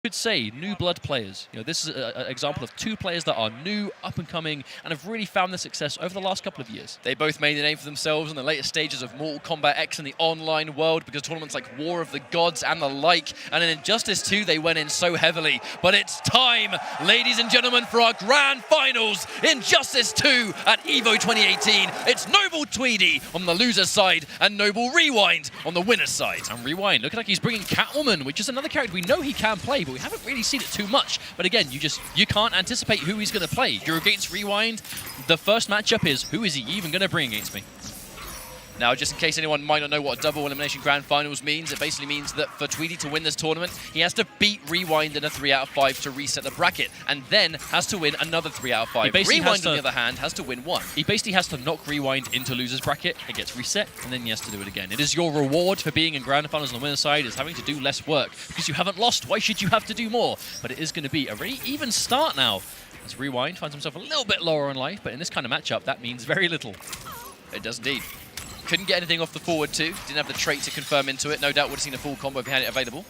Could say new blood players. You know, this is an example of two players that are new, up and coming, and have really found their success over the last couple of years. They both made a name for themselves in the later stages of Mortal Kombat X in the online world because tournaments like War of the Gods and the like. And in Injustice 2, they went in so heavily. But it's time, ladies and gentlemen, for our grand finals. Injustice 2 at EVO 2018. It's Noble Tweedy on the loser's side and Noble Rewind on the winner's side. And Rewind, looking like he's bringing Catwoman, which is another character we know he can play, but we haven't really seen it too much. But again, you can't anticipate who he's going to play. You're against Rewind. The first matchup is, who is he even going to bring against me? Now, just in case anyone might not know what a double elimination grand finals means, it basically means that for Tweedy to win this tournament, he has to beat Rewind in a 3 out of 5 to reset the bracket, and then has to win another 3 out of 5. Rewind, on the other hand, has to win 1. He basically has to knock Rewind into loser's bracket, it gets reset, and then he has to do it again. It is your reward for being in grand finals on the winner's side, is having to do less work, because you haven't lost. Why should you have to do more? But it is going to be a really even start now, as Rewind finds himself a little bit lower on life, but in this kind of matchup, that means very little. It does indeed. Couldn't get anything off the forward two. Didn't have the trait to confirm into it. No doubt would have seen a full combo if he had it available.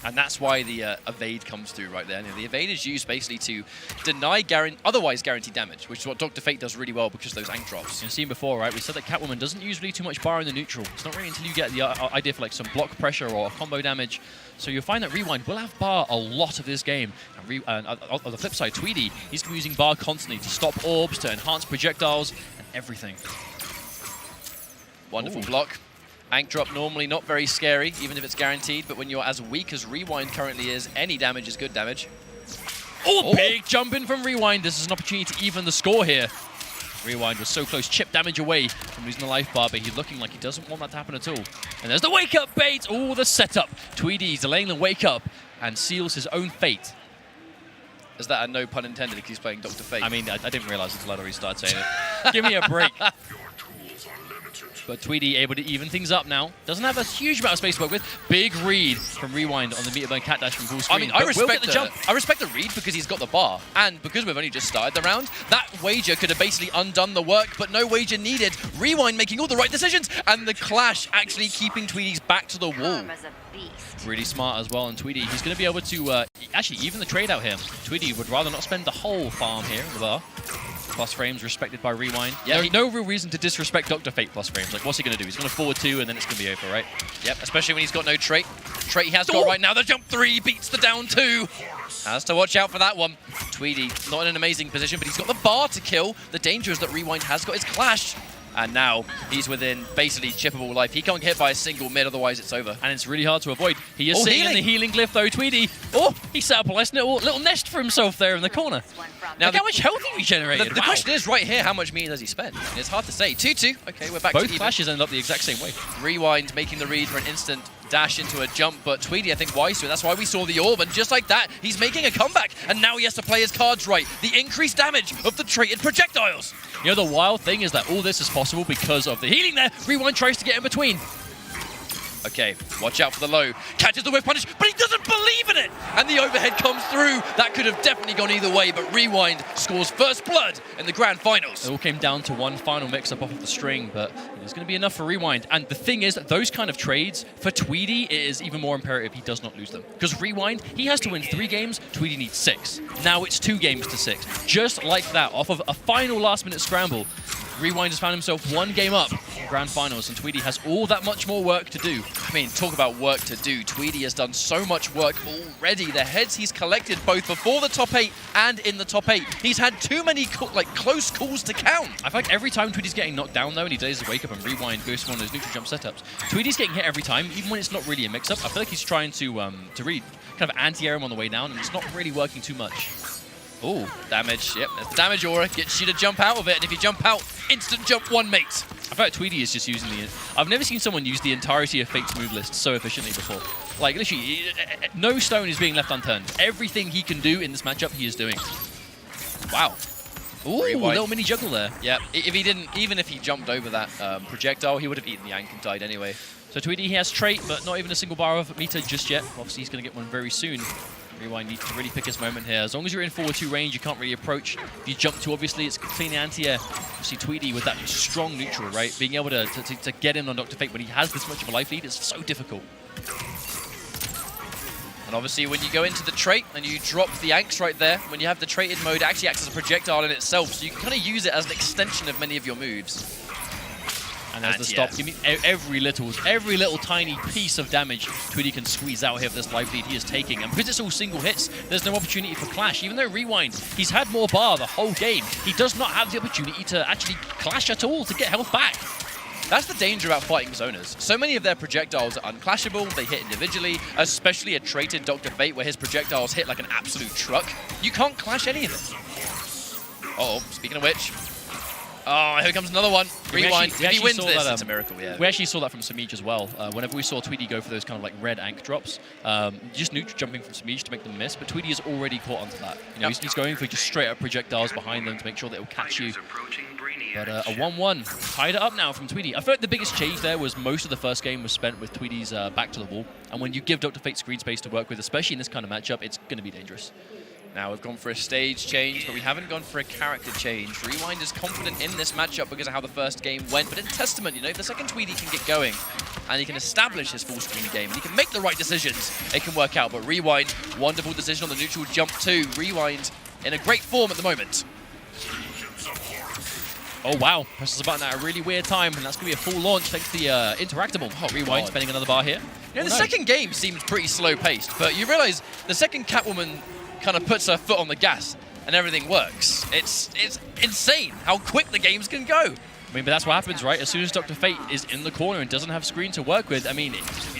And that's why the evade comes through right there. The evade is used basically to deny otherwise guaranteed damage, which is what Dr. Fate does really well because of those ank drops. You've seen before, right? We said that Catwoman doesn't use really too much bar in the neutral. It's not really until you get the idea for like some block pressure or combo damage. So you'll find that Rewind will have bar a lot of this game. And on the flip side, Tweedy, he's going to be using bar constantly to stop orbs, to enhance projectiles, and everything. Wonderful block. Ank drop normally not very scary, even if it's guaranteed, but when you're as weak as Rewind currently is, any damage is good damage. Oh, big jump in from Rewind. This is an opportunity to even the score here. Rewind was so close, chip damage away from losing the life bar, but he's looking like he doesn't want that to happen at all. And there's the wake-up bait. Oh, the setup. Tweedy's delaying the wake-up and seals his own fate. Is that a no pun intended because he's playing Dr. Fate? I mean, I didn't realize until I already started saying it. Give me a break. But Tweedy able to even things up now. Doesn't have a huge amount of space to work with. Big read from Rewind on the meter burn cat dash from full screen. I mean, I respect the read because he's got the bar. And because we've only just started the round, that wager could have basically undone the work, but no wager needed. Rewind making all the right decisions, and the clash actually keeping Tweedy's back to the wall. Really smart as well, and Tweedy, he's going to be able to actually even the trade out here. Tweedy would rather not spend the whole farm here in the bar. Plus frames respected by Rewind. Yeah, no real reason to disrespect Dr. Fate plus frames. Like, what's he going to do? He's going to forward 2 and then it's going to be over, right? Yep, especially when he's got no trait. Trait he has got right now. The jump 3 beats the down 2. Has to watch out for that one. Tweedy, not in an amazing position, but he's got the bar to kill. The danger is that Rewind has got his clash. And now he's within basically chippable life. He can't get hit by a single mid, otherwise it's over. And it's really hard to avoid. He is sitting in the healing glyph though, Tweedy. Oh, he set up a nice little nest for himself there in the corner. Now, look how much health he regenerated. The question is right here, how much meter does he spend? And it's hard to say. 2-2. Okay, we're back to even. Both flashes end up the exact same way. Rewind making the read for an instant dash into a jump, but Tweedy, I think, wise to it. That's why we saw the orb, and just like that, he's making a comeback, and now he has to play his cards right. The increased damage of the traded projectiles. You know, the wild thing is that all this is possible because of the healing there. Rewind tries to get in between. Okay, watch out for the low. Catches the whiff punish, but he doesn't believe in it! And the overhead comes through. That could have definitely gone either way, but Rewind scores first blood in the grand finals. It all came down to one final mix-up off of the string, but it's going to be enough for Rewind. And the thing is, those kind of trades, for Tweedy, it is even more imperative he does not lose them. Because Rewind, he has to win 3 games, Tweedy needs 6. Now it's 2 games to 6. Just like that, off of a final last-minute scramble, Rewind has found himself 1 game up in grand finals, and Tweedy has all that much more work to do. I mean, talk about work to do. Tweedy has done so much work already. The heads he's collected both before the top 8 and in the top 8. He's had too many close calls to count. I feel like every time Tweedy's getting knocked down though, and he does his wake up and Rewind goes for one of those neutral jump setups, Tweedy's getting hit every time, even when it's not really a mix-up. I feel like he's trying to read, kind of anti-air him on the way down, and it's not really working too much. Oh, damage. Yep, there's the damage aura. Gets you to jump out of it, and if you jump out, instant jump 1, mate. I feel like Tweedy is just using the... I've never seen someone use the entirety of Fate's move list so efficiently before. Like, literally, no stone is being left unturned. Everything he can do in this matchup, he is doing. Wow. Ooh, little mini juggle there. Yeah, if he didn't, even if he jumped over that projectile, he would have eaten the ank and died anyway. So Tweedy, he has trait, but not even a single bar of meter just yet. Obviously, he's going to get one very soon. Rewind needs to really pick his moment here. As long as you're in forward 2 range, you can't really approach. If you jump too, obviously, it's clean anti-air. You see Tweedy with that strong neutral, right? Being able to get in on Dr. Fate when he has this much of a life lead is so difficult. And obviously when you go into the trait and you drop the Anks right there, when you have the traded mode, it actually acts as a projectile in itself, so you can kind of use it as an extension of many of your moves. And there's the stop. Give me every little tiny piece of damage Tweedy can squeeze out here for this life lead he is taking. And because it's all single hits, there's no opportunity for clash. Even though Rewind, he's had more bar the whole game, he does not have the opportunity to actually clash at all to get health back. That's the danger about fighting zoners. So many of their projectiles are unclashable, they hit individually, especially a traded Dr. Fate where his projectiles hit like an absolute truck. You can't clash any of them. Uh-oh, speaking of which. Oh, here comes another one. Rewind. If he wins this, it's a miracle, yeah. We actually saw that from Samij as well. Whenever we saw Tweedy go for those kind of like red Ank drops, just neutral jumping from Samij to make them miss, but Tweedy has already caught onto that. You know, he's going for just straight up projectiles behind them to make sure that it will catch you. But a 1-1, tied it up now from Tweedy. I feel like the biggest change there was most of the first game was spent with Tweedy's back to the wall. And when you give Dr. Fate screen space to work with, especially in this kind of matchup, it's going to be dangerous. Now we've gone for a stage change, but we haven't gone for a character change. Rewind is confident in this matchup because of how the first game went, but in Testament, you know, if the second Tweedy can get going and he can establish his full screen game and he can make the right decisions, it can work out. But Rewind, wonderful decision on the neutral jump too. Rewind in a great form at the moment. Oh wow, presses the button at a really weird time, and that's going to be a full launch thanks to the interactable. Oh, Rewind spending another bar here. You know, the second game seems pretty slow-paced, but you realize the second Catwoman kind of puts her foot on the gas and everything works. It's insane how quick the games can go. I mean, but that's what happens, right? As soon as Dr. Fate is in the corner and doesn't have screen to work with, I mean,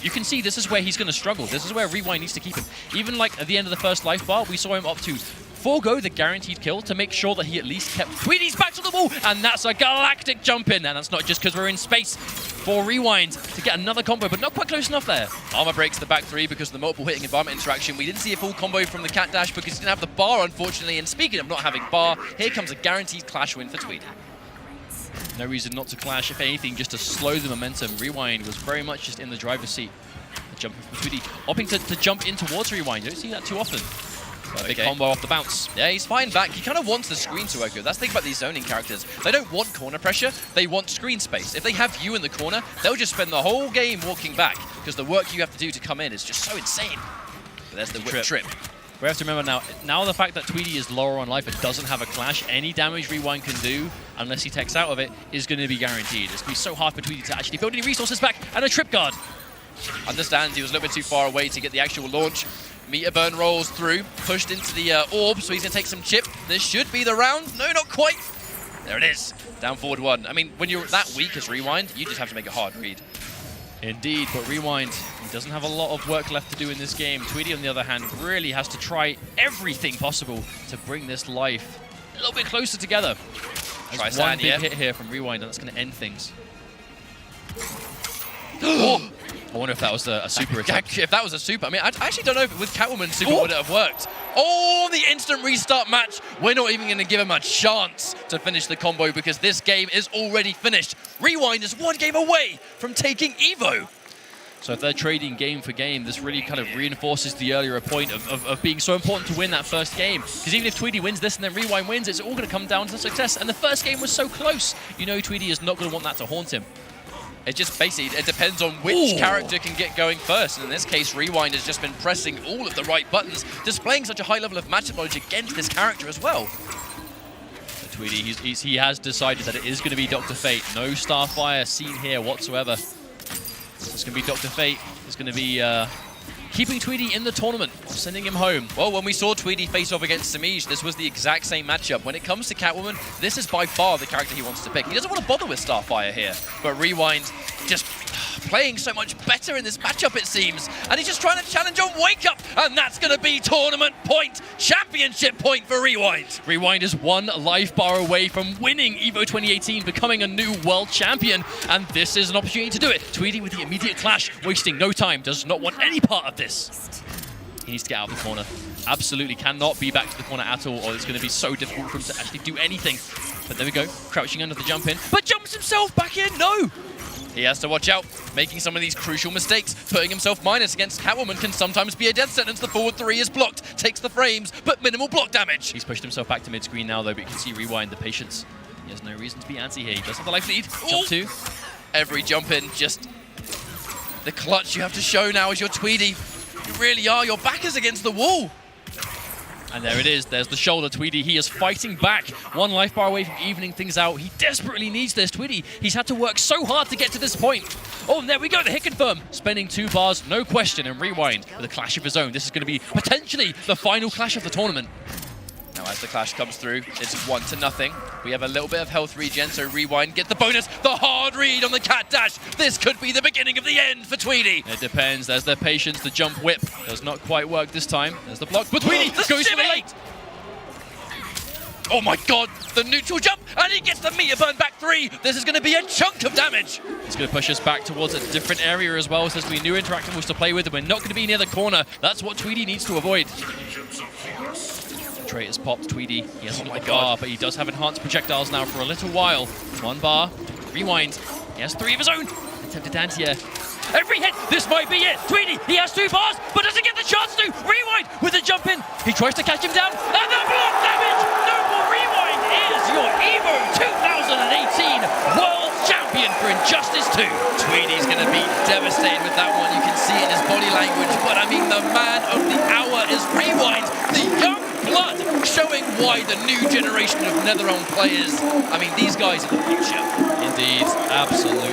you can see this is where he's going to struggle. This is where Rewind needs to keep him. Even like at the end of the first life bar, we saw him up to forego the guaranteed kill to make sure that he at least kept Tweedy's back to the wall, and that's a galactic jump in, and that's not just because we're in space for Rewind to get another combo, but not quite close enough there. Armor breaks the back three because of the multiple hitting environment interaction. We didn't see a full combo from the cat dash because he didn't have the bar, unfortunately, and speaking of not having bar, here comes a guaranteed clash win for Tweedy. No reason not to clash, if anything, just to slow the momentum. Rewind was very much just in the driver's seat. The jump from Tweedy, opting to jump in towards Rewind. You don't see that too often. Big combo off the bounce. Yeah, he's fine back. He kind of wants the screen to work with. That's the thing about these zoning characters. They don't want corner pressure. They want screen space. If they have you in the corner, they'll just spend the whole game walking back because the work you have to do to come in is just so insane. But there's the whip trip. We have to remember now the fact that Tweedy is lower on life and doesn't have a clash, any damage Rewind can do, unless he techs out of it, is going to be guaranteed. It's going to be so hard for Tweedy to actually build any resources back, and a trip guard. Understands he was a little bit too far away to get the actual launch. Meter burn rolls through, pushed into the orb, so he's going to take some chip. This should be the round. No, not quite. There it is. Down forward one. I mean, when you're that weak as Rewind, you just have to make a hard read. Indeed, but Rewind, he doesn't have a lot of work left to do in this game. Tweedy, on the other hand, really has to try everything possible to bring this life a little bit closer together. There's one big hit here from Rewind, and that's going to end things. Oh! I wonder if that was a super attack. If that was a super, I mean, I actually don't know if with Catwoman super would it have worked. Oh, the instant restart match. We're not even going to give him a chance to finish the combo because this game is already finished. Rewind is one game away from taking EVO. So if they're trading game for game, this really kind of reinforces the earlier point of being so important to win that first game. Because even if Tweedy wins this and then Rewind wins, it's all going to come down to success. And the first game was so close. You know Tweedy is not going to want that to haunt him. It just basically, it depends on which character can get going first. And in this case, Rewind has just been pressing all of the right buttons, displaying such a high level of matchup knowledge against this character as well. Tweedy, he has decided that it is going to be Dr. Fate. No Starfire seen here whatsoever. It's going to be Dr. Fate. It's going to be keeping Tweedy in the tournament, sending him home. Well, when we saw Tweedy face off against Samij, this was the exact same matchup. When it comes to Catwoman, this is by far the character he wants to pick. He doesn't want to bother with Starfire here, but Rewind just playing so much better in this matchup, it seems. And he's just trying to challenge on Wake Up, and that's going to be tournament point, championship point for Rewind. Rewind is one life bar away from winning EVO 2018, becoming a new world champion, and this is an opportunity to do it. Tweedy with the immediate clash, wasting no time, does not want any part of this. He needs to get out of the corner. Absolutely cannot be back to the corner at all, or it's going to be so difficult for him to actually do anything. But there we go, crouching under the jump in, but jumps himself back in, no! He has to watch out, making some of these crucial mistakes. Putting himself minus against Catwoman can sometimes be a death sentence. The forward three is blocked, takes the frames, but minimal block damage. He's pushed himself back to mid-screen now, though, but you can see Rewind, the patience. He has no reason to be anti here. He does have the life lead. Jump two. Every jump in, just the clutch you have to show now is your Tweedy. You really are. Your back is against the wall. And there it is. There's the shoulder. Tweedy, he is fighting back. 1 life bar away from evening things out. He desperately needs this. Tweedy, he's had to work so hard to get to this point. Oh, and there we go. The hit confirm. Spending 2 bars, no question, and Rewind with a clash of his own. This is going to be potentially the final clash of the tournament. Now as the clash comes through, it's 1-0. We have a little bit of health regen, so Rewind get the bonus. The hard read on the cat dash. This could be the beginning of the end for Tweedy. It depends. There's their patience. The jump whip does not quite work this time. There's the block, but Tweedy goes for the late. Oh my god, the neutral jump, and he gets the meter burn back 3. This is going to be a chunk of damage. It's going to push us back towards a different area as well. So there's going to be new interactables to play with, and we're not going to be near the corner. That's what Tweedy needs to avoid. Trait has popped. Tweedy, he hasn't got the bar, but he does have enhanced projectiles now for a little while. 1 bar, Rewind. He has 3 of his own. Attempted anti-air. Every hit, this might be it. Tweedy, he has 2 bars, but doesn't get the chance to. Rewind with the jump in. He tries to catch him down, and the block damage. No more. Rewind is your EVO 2018 World Champion for Injustice 2. Tweedy's going to be devastated with that one. You can see it in his body language, but I mean, the man of the hour is Rewind, the young blood, showing why the new generation of NetherRealm players, I mean, these guys are the future. Indeed, absolutely.